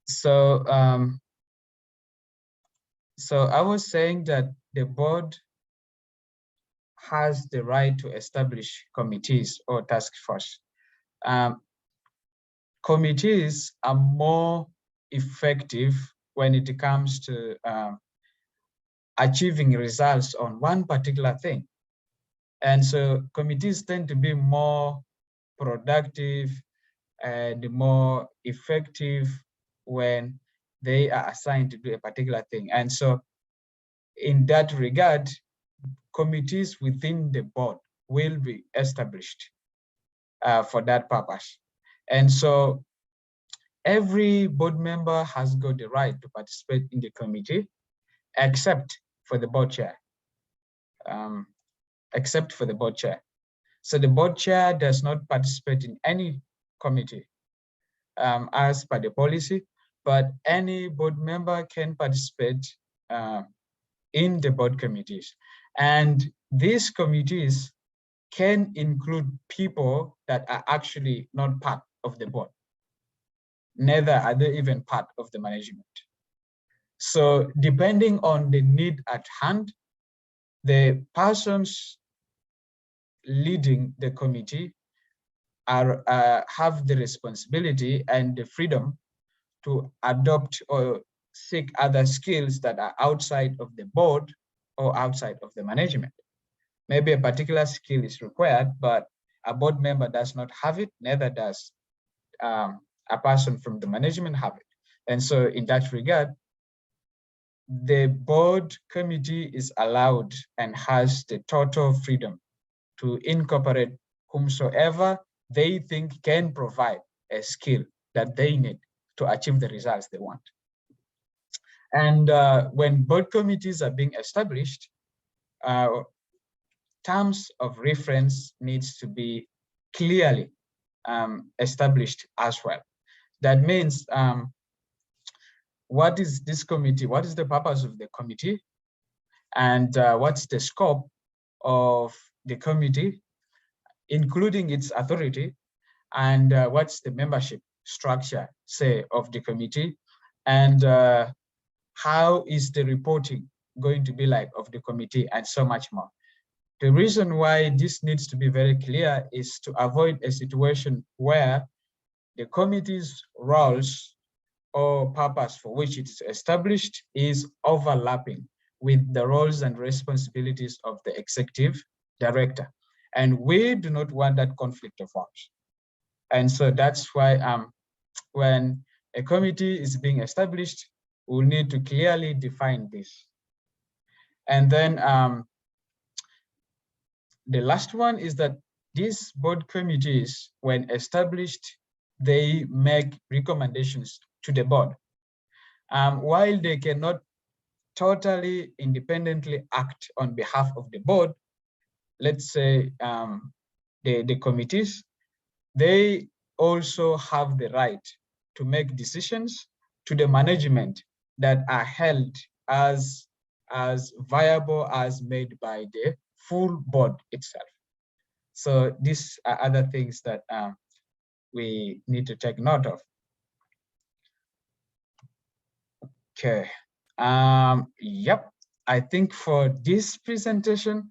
So, so I was saying that the board has the right to establish committees or task force. Committees are more effective when it comes to achieving results on one particular thing. And so committees tend to be more productive and more effective when they are assigned to do a particular thing. And so in that regard, committees within the board will be established for that purpose. And so every board member has got the right to participate in the committee, except for the board chair. Except for the board chair. So the board chair does not participate in any committee as per the policy, but any board member can participate in the board committees. And these committees can include people that are actually not part of the board. Neither are they even part of the management. So depending on the need at hand, the persons leading the committee are have the responsibility and the freedom to adopt or seek other skills that are outside of the board or outside of the management. Maybe a particular skill is required, but a board member does not have it, neither does a person from the management have it. And so in that regard, the board committee is allowed and has the total freedom to incorporate whomsoever they think can provide a skill that they need to achieve the results they want. And when board committees are being established, terms of reference needs to be clearly established as well. That means what is this committee? What is the purpose of the committee? And what's the scope of the committee, including its authority, and what's the membership structure, say, of the committee, and how is the reporting going to be like of the committee, and so much more. The reason why this needs to be very clear is to avoid a situation where the committee's roles or purpose for which it is established is overlapping with the roles and responsibilities of the executive director. And we do not want that conflict of roles. And so that's why when a committee is being established, we'll need to clearly define this. And then the last one is that these board committees, when established, they make recommendations to the board. While they cannot totally independently act on behalf of the board, let's say the committees, they also have the right to make decisions to the management that are held as viable as made by the full board itself. So these are other things that we need to take note of. Okay. Yep. I think for this presentation,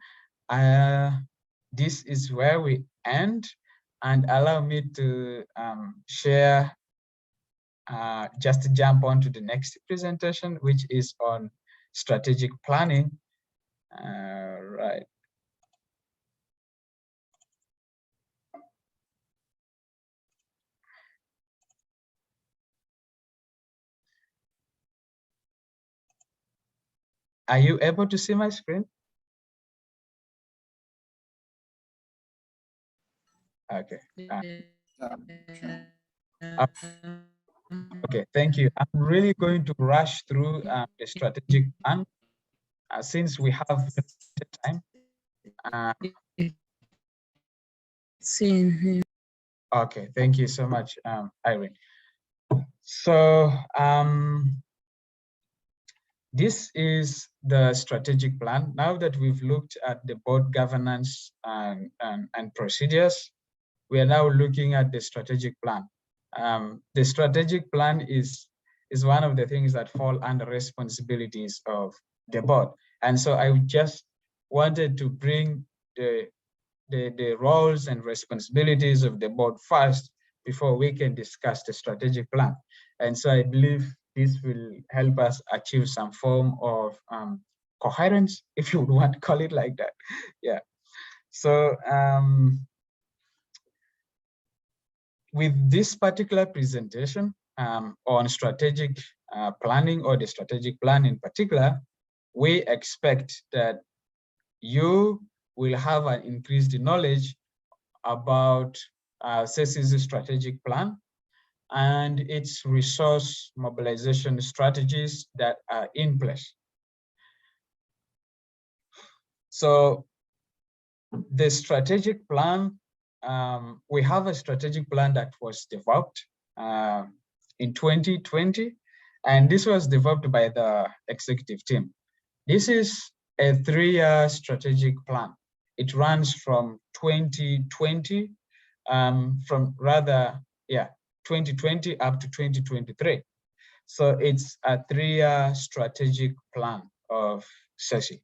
this is where we end, and allow me to share, just jump on to the next presentation, which is on strategic planning. Right. Are you able to see my screen? Okay. Okay, thank you. I'm really going to rush through the strategic plan since we have limited time. Okay, thank you so much, Irene. So this is the strategic plan. Now that we've looked at the board governance and procedures, we are now looking at the strategic plan. The strategic plan is is one of the things that fall under responsibilities of the board. And so I just wanted to bring the roles and responsibilities of the board first before we can discuss the strategic plan. And so I believe this will help us achieve some form of coherence, if you would want to call it like that. Yeah. So with this particular presentation on strategic planning, or the strategic plan in particular, we expect that you will have an increased knowledge about CECI's strategic plan and its resource mobilization strategies that are in place. So the strategic plan, we have a strategic plan that was developed in 2020, and this was developed by the executive team. This is a 3-year strategic plan. It runs from 2020, 2020 up to 2023. So it's a 3-year strategic plan of CECI.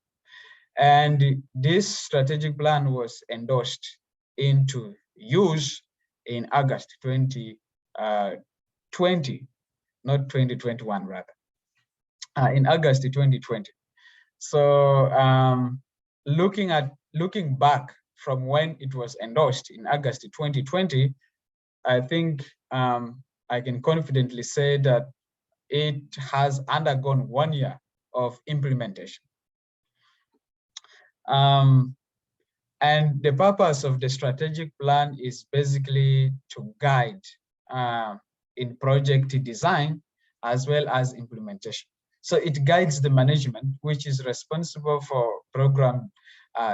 And this strategic plan was endorsed into use in August 2020, not 2021 rather, in August 2020. So looking back from when it was endorsed in August 2020, I think I can confidently say that it has undergone 1 year of implementation. And the purpose of the strategic plan is basically to guide in project design as well as implementation. So it guides the management, which is responsible for program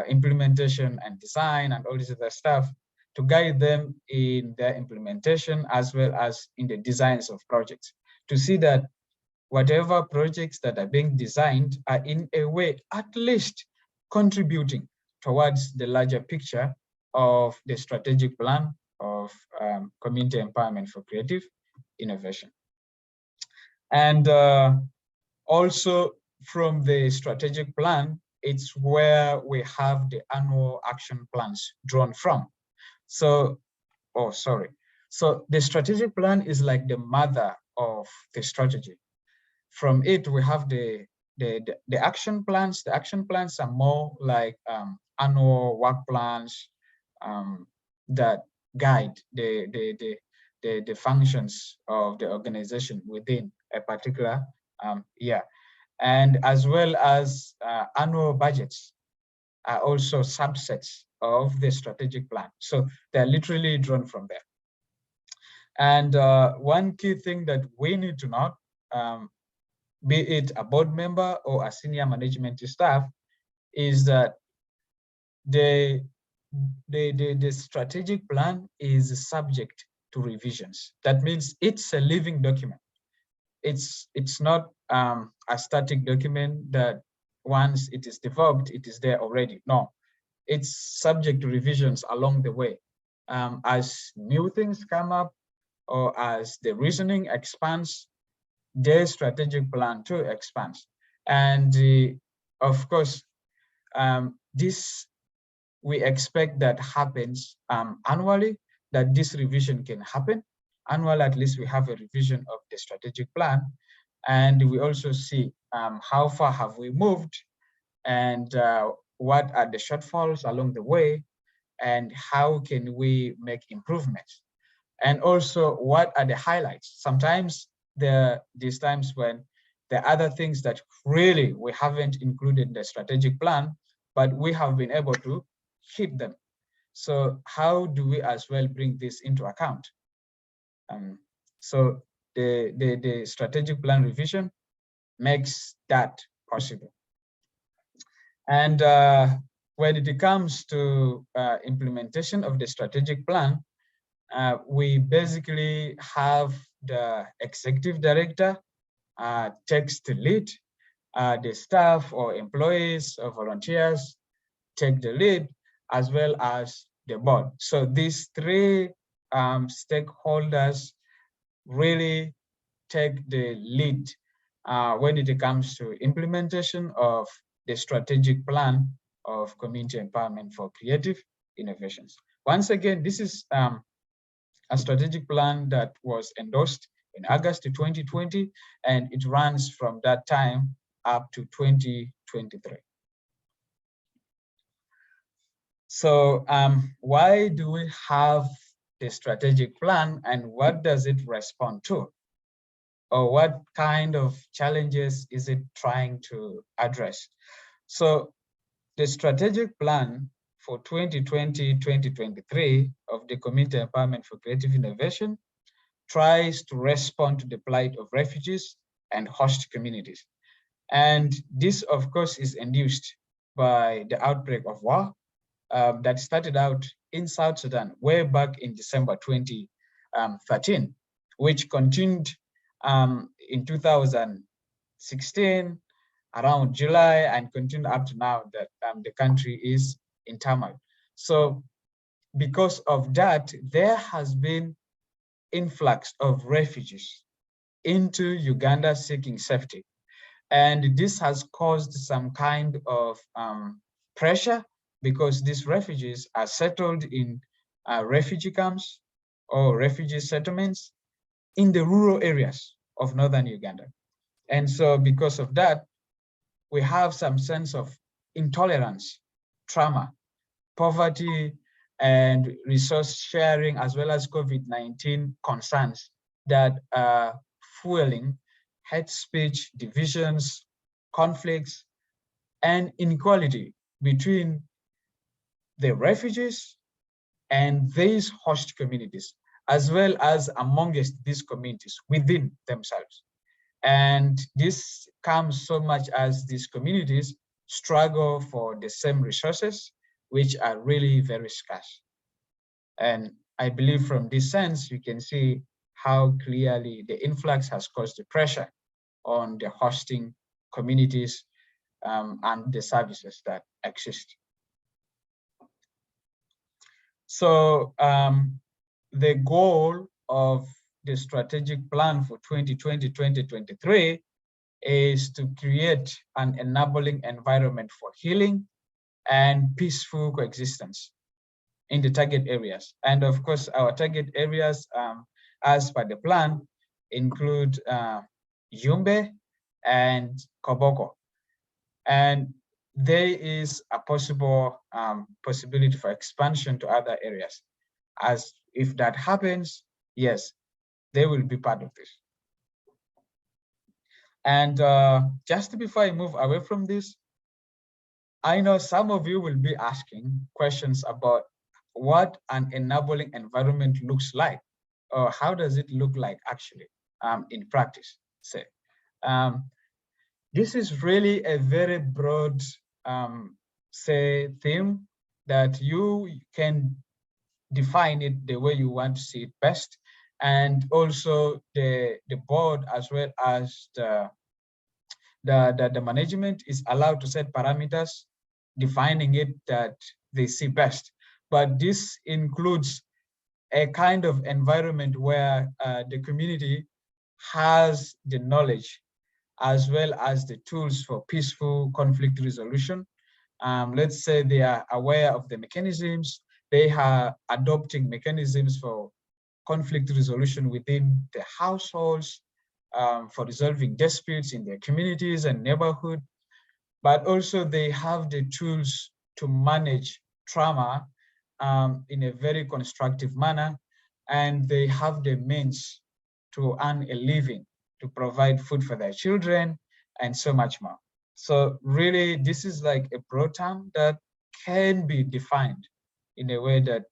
implementation and design and all this other stuff, to guide them in their implementation as well as in the designs of projects, to see that whatever projects that are being designed are in a way at least contributing towards the larger picture of the strategic plan of community empowerment for creative innovation. And also from the strategic plan, it's where we have the annual action plans drawn from. So, So the strategic plan is like the mother of the strategy. From it, we have the action plans. The action plans are more like annual work plans that guide the functions of the organization within a particular year. And as well as annual budgets are also subsets of the strategic plan. So they're literally drawn from there. And one key thing that we need to know, be it a board member or a senior management staff, is that the strategic plan is subject to revisions. That means it's a living document. It's not a static document that once it is developed, it is there already. No, it's subject to revisions along the way. As new things come up or as the reasoning expands, their strategic plan too expands. And of course, this we expect that happens annually, that this revision can happen. Annually, at least we have a revision of the strategic plan. And we also see how far have we moved and what are the shortfalls along the way and how can we make improvements. And also what are the highlights. Sometimes there are these times when there are other things that really we haven't included in the strategic plan, but we have been able to hit them. So how do we as well bring this into account? So the strategic plan revision makes that possible. And when it comes to implementation of the strategic plan, we basically have the executive director takes the lead, the staff or employees or volunteers take the lead, as well as the board. So these three stakeholders really take the lead when it comes to implementation of the strategic plan of community empowerment for creative innovations. Once again, this is a strategic plan that was endorsed in August 2020, and it runs from that time up to 2023. So why do we have the strategic plan, and what does it respond to? Or what kind of challenges is it trying to address? So the strategic plan for 2020-2023 of the Community Empowerment for Creative Innovation tries to respond to the plight of refugees and host communities. And this, of course, is induced by the outbreak of war that started out in South Sudan way back in December 2013, which continued in 2016 around July and continued up to now that the country is in turmoil. So because of that, there has been influx of refugees into Uganda seeking safety. And this has caused some kind of pressure because these refugees are settled in refugee camps or refugee settlements in the rural areas of northern Uganda. And so because of that, we have some sense of intolerance, trauma, poverty, and resource sharing, as well as COVID-19 concerns that are fueling hate speech, divisions, conflicts, and inequality between the refugees and these host communities, as well as amongst these communities within themselves. And this comes so much as these communities struggle for the same resources, which are really very scarce. And I believe from this sense, you can see how clearly the influx has caused the pressure on the hosting communities and the services that exist. So the goal of the strategic plan for 2020-2023 is to create an enabling environment for healing and peaceful coexistence in the target areas. And of course, our target areas, as per the plan, include Yumbe and Koboko. And there is a possible possibility for expansion to other areas. As if that happens, yes, they will be part of this. And just before I move away from this, I know some of you will be asking questions about what an enabling environment looks like, or how does it look like actually in practice, say. This is really a very broad, say, theme that you can define it the way you want to see it best. And also the board, as well as the management, is allowed to set parameters defining it that they see best. But this includes a kind of environment where the community has the knowledge as well as the tools for peaceful conflict resolution. Let's say they are aware of the mechanisms, they are adopting mechanisms for conflict resolution within the households, for resolving disputes in their communities and neighborhood, but also they have the tools to manage trauma in a very constructive manner, and they have the means to earn a living, to provide food for their children, and so much more. So really, this is like a broad term that can be defined in a way that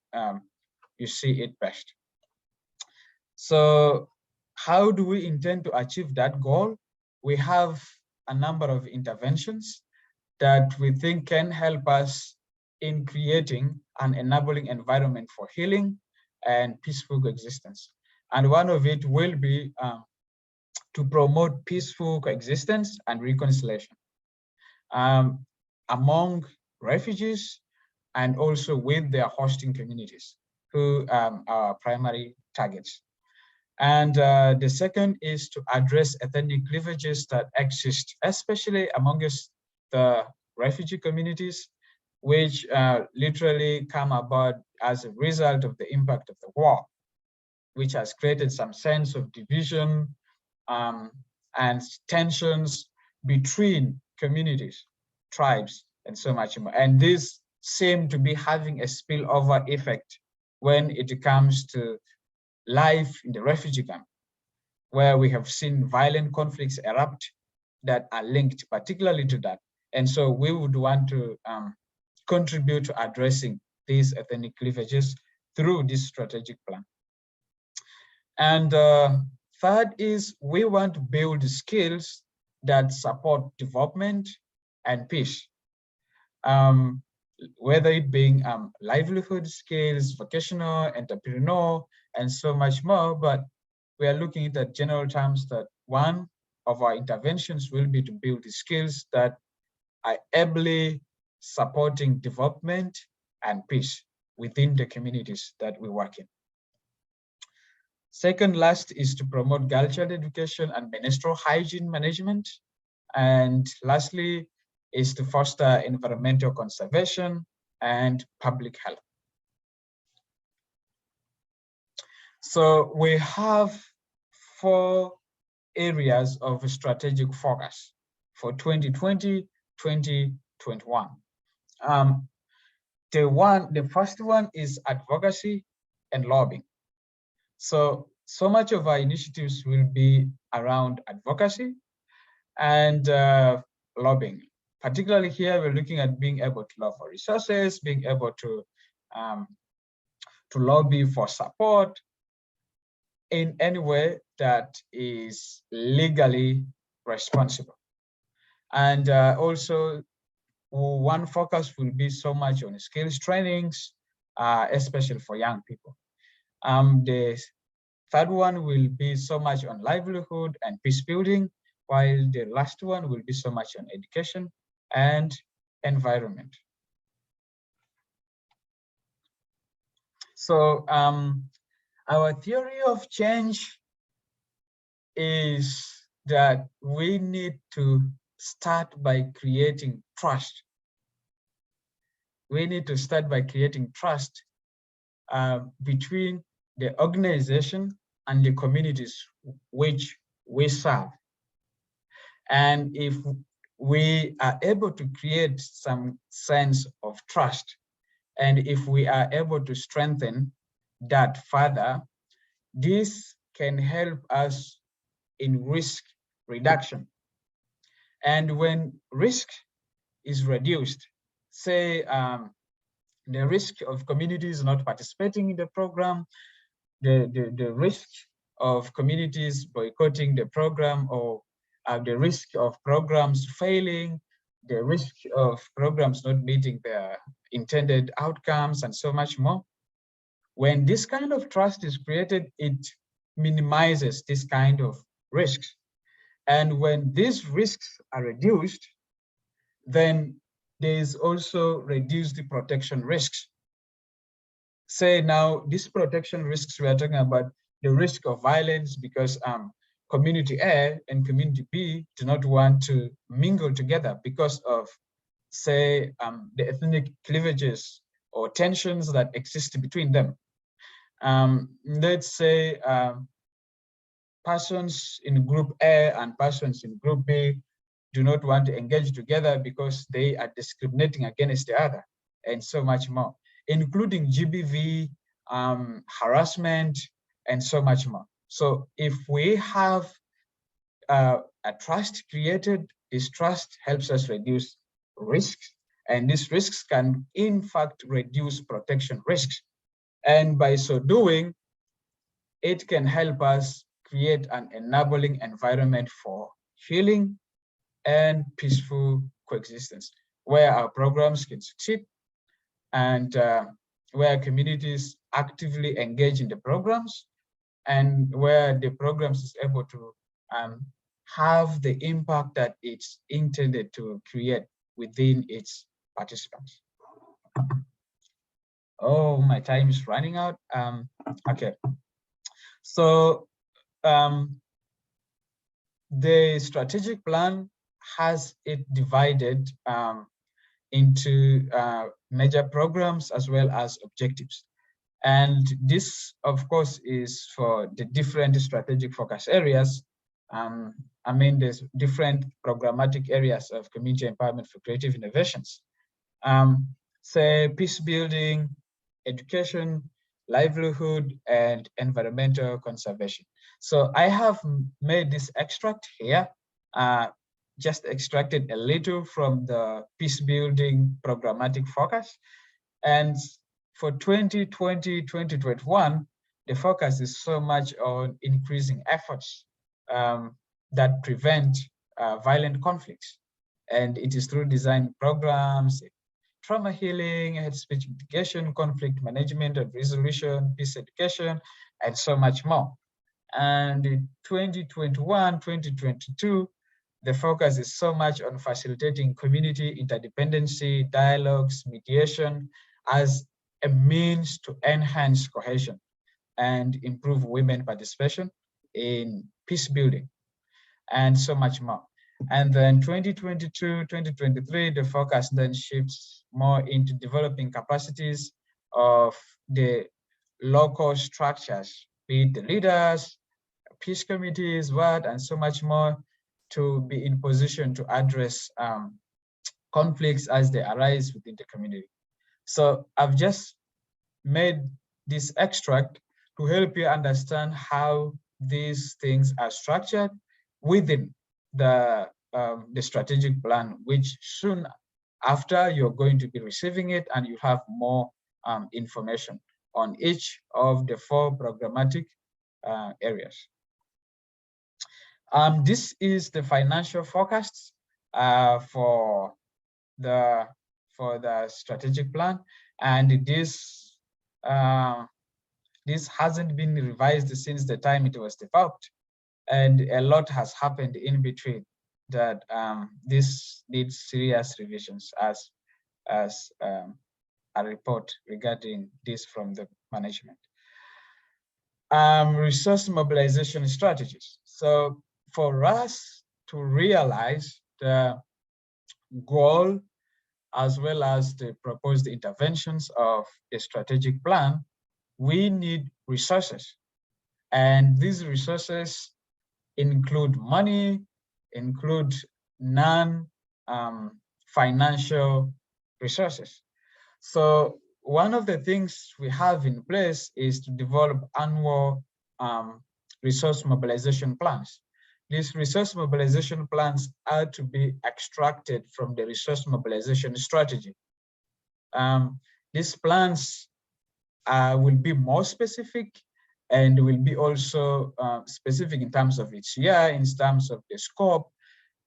you see it best. So how do we intend to achieve that goal? We have a number of interventions that we think can help us in creating an enabling environment for healing and peaceful coexistence. And one of it will be to promote peaceful coexistence and reconciliation among refugees and also with their hosting communities, who are our primary targets. And the second is to address ethnic cleavages that exist, especially amongst the refugee communities, which literally come about as a result of the impact of the war, which has created some sense of division and tensions between communities, tribes, and so much more. And this seem to be having a spillover effect when it comes to life in the refugee camp, where we have seen violent conflicts erupt that are linked particularly to that. And so we would want to contribute to addressing these ethnic cleavages through this strategic plan. And third is we want to build skills that support development and peace, whether it being livelihood skills, vocational, entrepreneur, and so much more. But we are looking at the general terms that one of our interventions will be to build the skills that are ably supporting development and peace within the communities that we work in. Second last is to promote girl child education and menstrual hygiene management. And lastly is to foster environmental conservation and public health. So we have 4 areas of strategic focus for 2020-2021. The first one is advocacy and lobbying. So much of our initiatives will be around advocacy and lobbying. Particularly here, we're looking at being able to lobby for resources, being able to lobby for support in any way that is legally responsible. And also, one focus will be so much on skills trainings, especially for young people. The third one will be so much on livelihood and peace building, while the last one will be so much on education and environment. So our theory of change is that we need to start by creating trust. We need to start by creating trust between the organization and the communities which we serve. And if we are able to create some sense of trust, and if we are able to strengthen that further, this can help us in risk reduction. And when risk is reduced, say the risk of communities not participating in the program, the risk of communities boycotting the program, or the risk of programs failing, the risk of programs not meeting their intended outcomes, and so much more. When this kind of trust is created, it minimizes this kind of risks. And when these risks are reduced, then there is also reduced protection risks. Say now, these protection risks we are talking about, the risk of violence because community A and community B do not want to mingle together because of, say, the ethnic cleavages or tensions that exist between them. Let's say persons in group A and persons in group B do not want to engage together because they are discriminating against the other, and so much more, including GBV, harassment, and so much more. So if we have a trust created, this trust helps us reduce risks, and these risks can in fact reduce protection risks. And by so doing, it can help us create an enabling environment for healing and peaceful coexistence, where our programs can succeed and where communities actively engage in the programs, and where the programs is able to have the impact that it's intended to create within its participants. Oh, my time is running out. Okay. So the strategic plan has it divided into major programs as well as objectives. And this, of course, is for the different strategic focus areas. I mean, there's different programmatic areas of community empowerment for creative innovations. Say peace building, education, livelihood, and environmental conservation. So I have made this extract here, just extracted a little from the peace building programmatic focus. And for 2020, 2021, the focus is so much on increasing efforts that prevent violent conflicts. And it is through design programs, trauma healing, hate speech mitigation, conflict management and resolution, peace education, and so much more. And in 2021, 2022, the focus is so much on facilitating community interdependency, dialogues, mediation as a means to enhance cohesion and improve women participation in peace building, and so much more. And then 2022, 2023, the focus then shifts more into developing capacities of the local structures, be it the leaders, peace committees, and so much more, to be in position to address conflicts as they arise within the community. So I've just made this extract to help you understand how these things are structured within the strategic plan, which soon after you're going to be receiving it, and you have more information on each of the 4 programmatic areas. This is the financial forecast for the strategic plan, and this hasn't been revised since the time it was developed, and a lot has happened in between that this needs serious revisions, as a report regarding this from the management. Resource mobilization strategies. So for us to realize the goal as well as the proposed interventions of the strategic plan, we need resources. And these resources include money, include non-financial resources. So one of the things we have in place is to develop annual resource mobilization plans. These resource mobilization plans are to be extracted from the resource mobilization strategy. These plans will be more specific and will be also specific in terms of its year, in terms of the scope,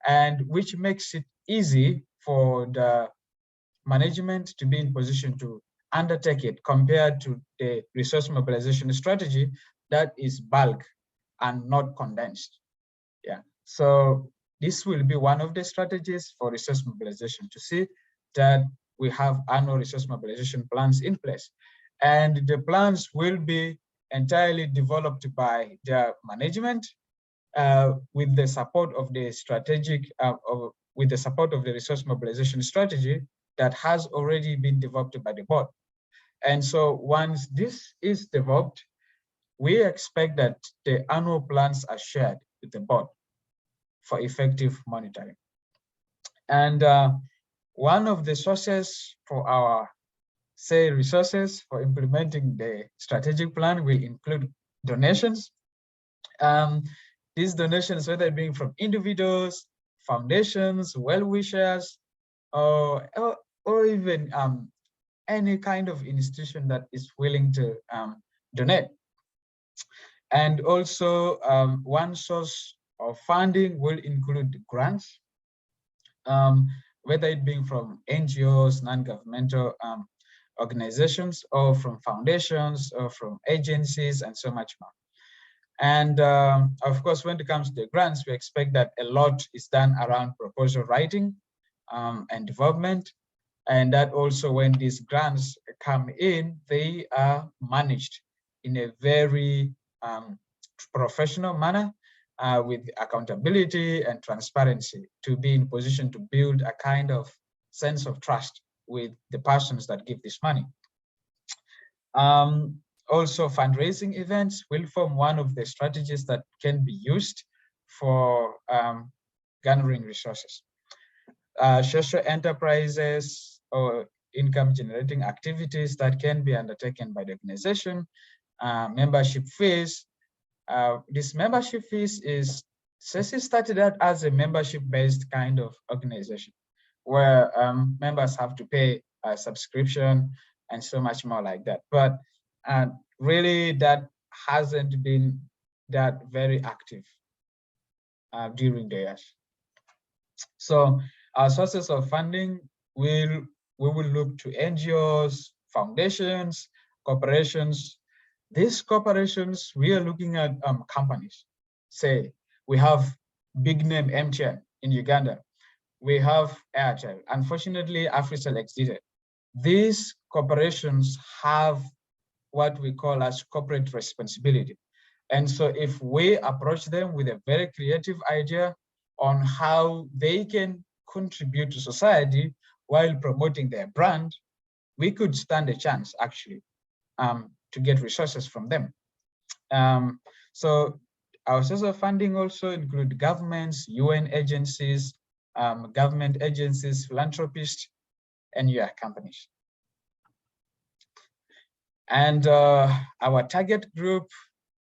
and which makes it easy for the management to be in position to undertake it, compared to the resource mobilization strategy that is bulk and not condensed. Yeah, so this will be one of the strategies for resource mobilization, to see that we have annual resource mobilization plans in place. And the plans will be entirely developed by the management with the support of the with the support of the resource mobilization strategy that has already been developed by the board. And so once this is developed, we expect that the annual plans are shared with the board for effective monitoring. And one of the sources for our, say, resources for implementing the strategic plan will include donations. These donations, whether being from individuals, foundations, well-wishers, or even any kind of institution that is willing to donate. And also one source of funding will include grants, whether it being from NGOs, non-governmental organizations, or from foundations, or from agencies, and so much more. And of course, when it comes to the grants, we expect that a lot is done around proposal writing and development. And that also, when these grants come in, they are managed in a very professional manner with accountability and transparency to be in position to build a kind of sense of trust with the persons that give this money. Also, fundraising events will form one of the strategies that can be used for garnering resources. Social enterprises or income generating activities that can be undertaken by the organization, membership fees. This membership fees is, CECI started out as a membership-based kind of organization where members have to pay a subscription and so much more like that. But really that hasn't been that very active during the years. So our sources of funding we will look to NGOs, foundations, corporations. These corporations, we are looking at companies. Say, we have big name MTN in Uganda. We have Airtel. Unfortunately, Africell exited. These corporations have what we call as corporate responsibility. And so if we approach them with a very creative idea on how they can contribute to society while promoting their brand, we could stand a chance actually to get resources from them. So our sources of funding also include governments, UN agencies, government agencies, philanthropists, and companies. And our target group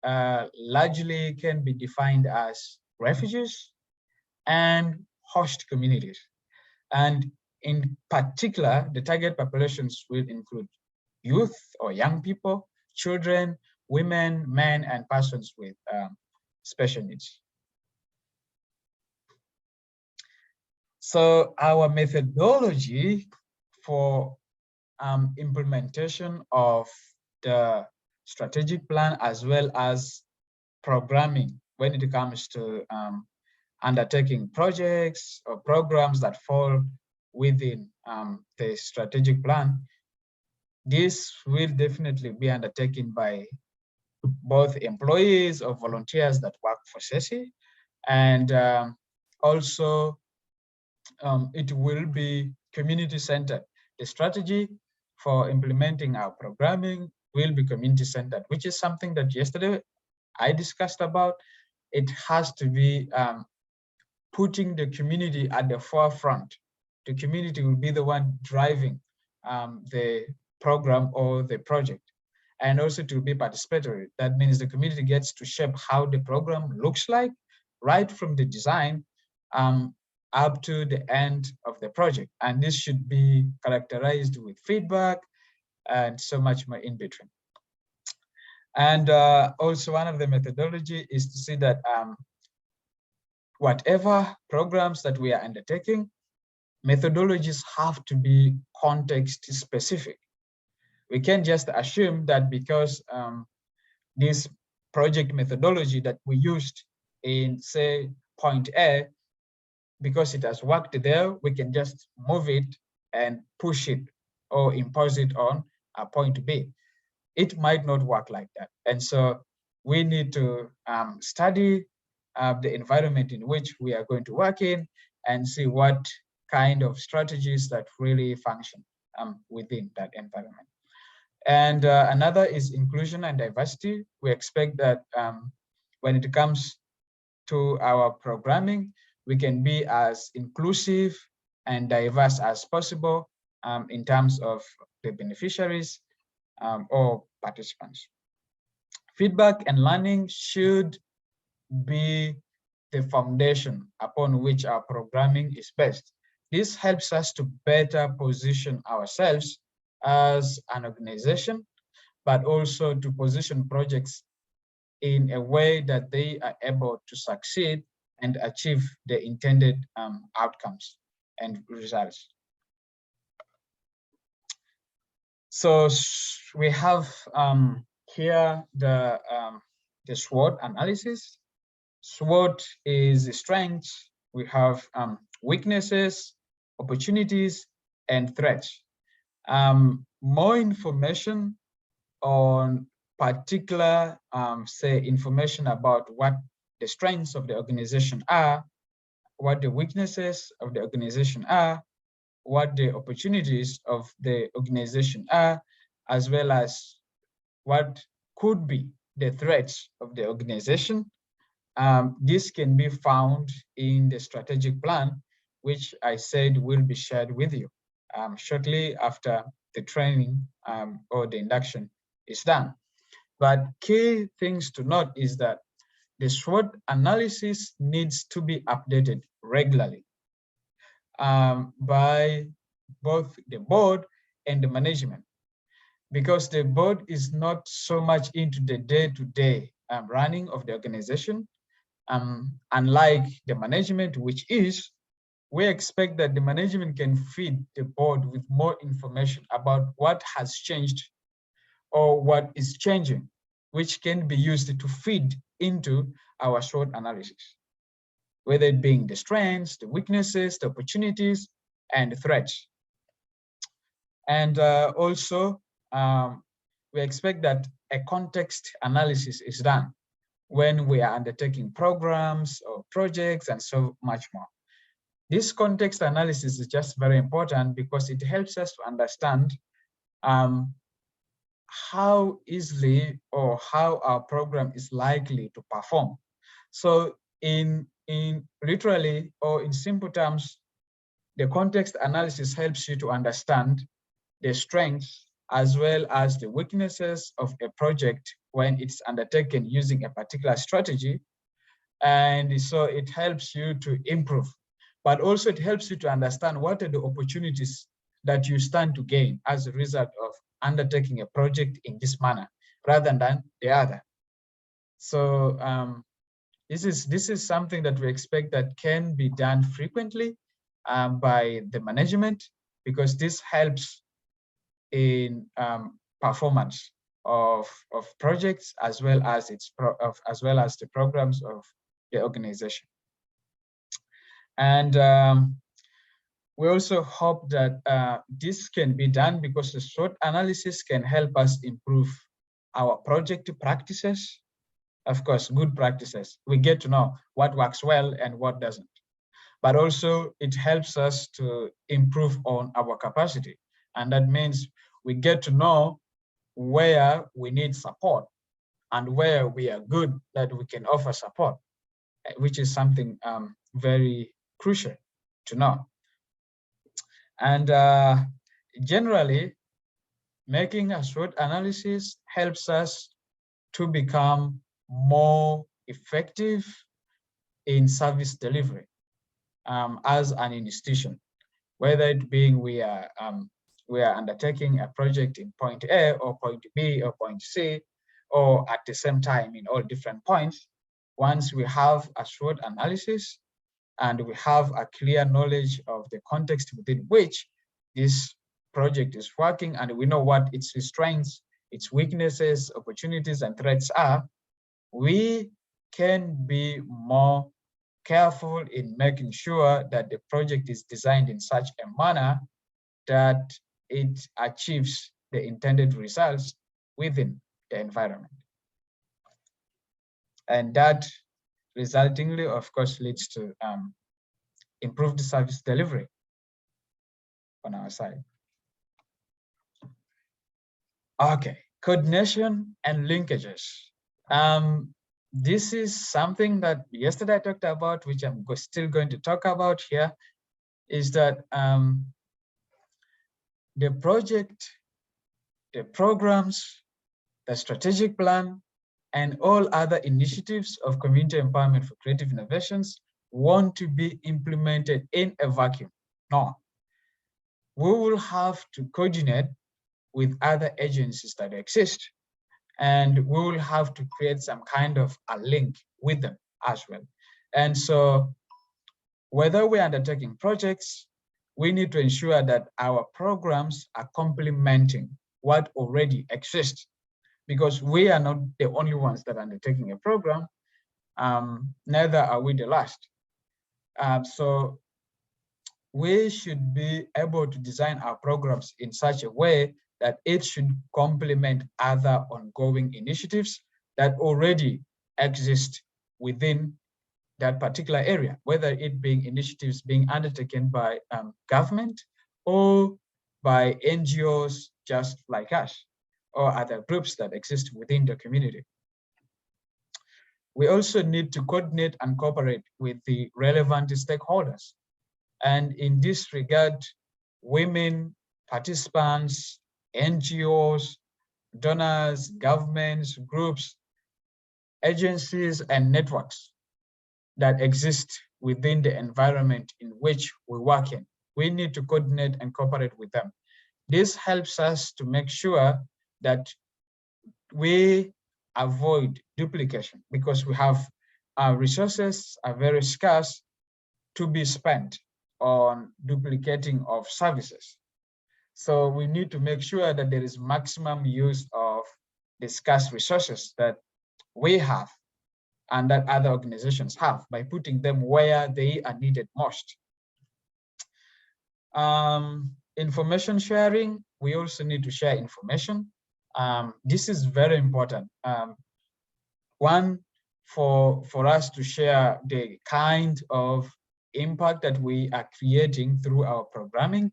largely can be defined as refugees and host communities. And in particular, the target populations will include youth or young people, children, women, men, and persons with special needs. So our methodology for implementation of the strategic plan as well as programming when it comes to undertaking projects or programs that fall within the strategic plan, this will definitely be undertaken by both employees or volunteers that work for CECI, and also it will be community-centered. The strategy for implementing our programming will be community-centered, which is something that yesterday I discussed about. It has to be putting the community at the forefront. The community will be the one driving the program or the project, and also to be participatory. That means the community gets to shape how the program looks like, right from the design up to the end of the project. And this should be characterized with feedback and so much more in between. And also one of the methodology is to see that whatever programs that we are undertaking, methodologies have to be context specific. We can't just assume that because this project methodology that we used in, say, point A, because it has worked there, we can just move it and push it or impose it on a point B. It might not work like that. And so we need to study the environment in which we are going to work in and see what kind of strategies that really function within that environment. And another is inclusion and diversity. We expect that when it comes to our programming, we can be as inclusive and diverse as possible in terms of the beneficiaries or participants. Feedback and learning should be the foundation upon which our programming is based. This helps us to better position ourselves as an organization, but also to position projects in a way that they are able to succeed and achieve the intended outcomes and results. So we have here the SWOT analysis. SWOT is the strengths. We have weaknesses, opportunities, and threats. More information on particular, say, information about what the strengths of the organization are, what the weaknesses of the organization are, what the opportunities of the organization are, as well as what could be the threats of the organization. This can be found in the strategic plan, which I said will be shared with you shortly after the training or the induction is done. But key things to note is that the SWOT analysis needs to be updated regularly by both the board and the management, because the board is not so much into the day-to-day running of the organization. Unlike the management, which is, we expect that the management can feed the board with more information about what has changed or what is changing, which can be used to feed into our SWOT analysis, whether it being the strengths, the weaknesses, the opportunities, and the threats. And also, we expect that a context analysis is done when we are undertaking programs or projects and so much more. This context analysis is just very important because it helps us to understand how easily or how our program is likely to perform. So in literally or in simple terms, the context analysis helps you to understand the strengths as well as the weaknesses of a project when it's undertaken using a particular strategy. And so it helps you to improve, but also it helps you to understand what are the opportunities that you stand to gain as a result of undertaking a project in this manner rather than the other. So this is something that we expect that can be done frequently by the management, because this helps in performance of projects as well as the programs of the organization. And we also hope that this can be done because the SWOT analysis can help us improve our project practices. Of course, good practices. We get to know what works well and what doesn't. But also it helps us to improve on our capacity. And that means we get to know where we need support and where we are good that we can offer support, which is something very crucial to know. And generally, making a SWOT analysis helps us to become more effective in service delivery as an institution, whether it being we are undertaking a project in point A or point B or point C, or at the same time in all different points. Once we have a SWOT analysis and we have a clear knowledge of the context within which this project is working, and we know what its strengths, its weaknesses, opportunities, and threats are, we can be more careful in making sure that the project is designed in such a manner that it achieves the intended results within the environment. And that resultingly, of course, leads to improved service delivery on our side. Okay, coordination and linkages. This is something that yesterday I talked about, which I'm still going to talk about here, is that the project, the programs, the strategic plan, and all other initiatives of community empowerment for creative innovations want to be implemented in a vacuum. No, we will have to coordinate with other agencies that exist, and we will have to create some kind of a link with them as well. And so whether we're undertaking projects, we need to ensure that our programs are complementing what already exists, because we are not the only ones that are undertaking a program, neither are we the last. So we should be able to design our programs in such a way that it should complement other ongoing initiatives that already exist within that particular area, whether it being initiatives being undertaken by government or by NGOs just like us or other groups that exist within the community. We also need to coordinate and cooperate with the relevant stakeholders. And in this regard, women, participants, NGOs, donors, governments, groups, agencies, and networks that exist within the environment in which we work in. We need to coordinate and cooperate with them. This helps us to make sure that we avoid duplication, because we have our resources are very scarce to be spent on duplicating of services. So we need to make sure that there is maximum use of the scarce resources that we have and that other organizations have by putting them where they are needed most. Information sharing, we also need to share information. This is very important. One, for us to share the kind of impact that we are creating through our programming,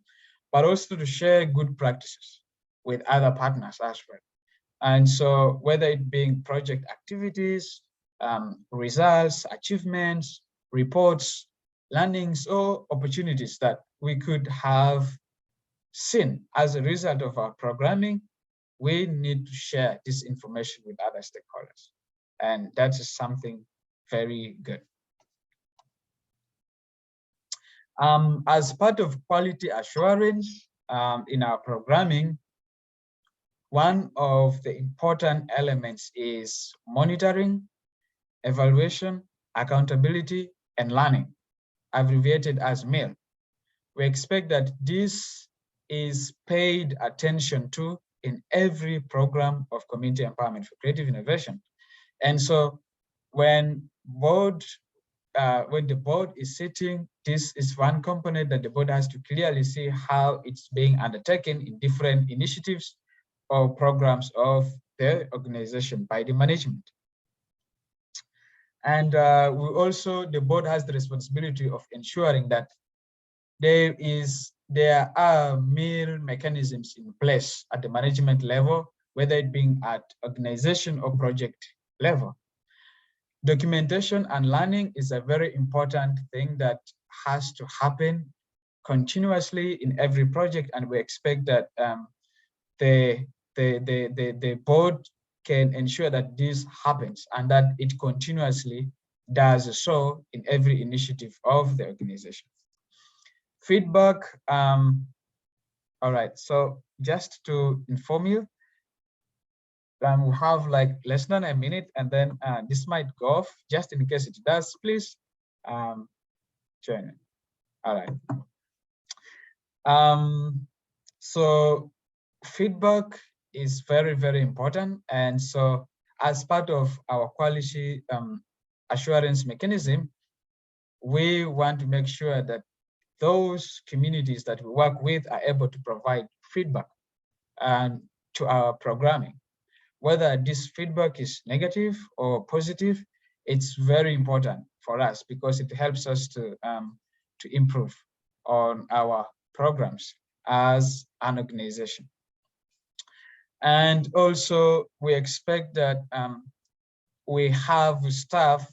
but also to share good practices with other partners as well. And so whether it being project activities, results, achievements, reports, learnings, or opportunities that we could have seen as a result of our programming, we need to share this information with other stakeholders. And that is something very good. As part of quality assurance in our programming, one of the important elements is monitoring, evaluation, accountability, and learning, abbreviated as MAIL. We expect that this is paid attention to in every program of community empowerment for creative innovation. And so when the board is sitting, this is one component that the board has to clearly see how it's being undertaken in different initiatives or programs of the organization by the management. And the board has the responsibility of ensuring that there are MAIL mechanisms in place at the management level, whether it being at organization or project level. Documentation and learning is a very important thing that has to happen continuously in every project, and we expect that the board can ensure that this happens and that it continuously does so in every initiative of the organization. Feedback, all right, so just to inform you, we have like less than a minute, and then this might go off. Just in case it does, please join it. All right. So feedback is very, very important. And so as part of our quality assurance mechanism, we want to make sure that those communities that we work with are able to provide feedback to our programming. Whether this feedback is negative or positive, it's very important for us because it helps us to improve on our programs as an organization. And also we expect that we have staff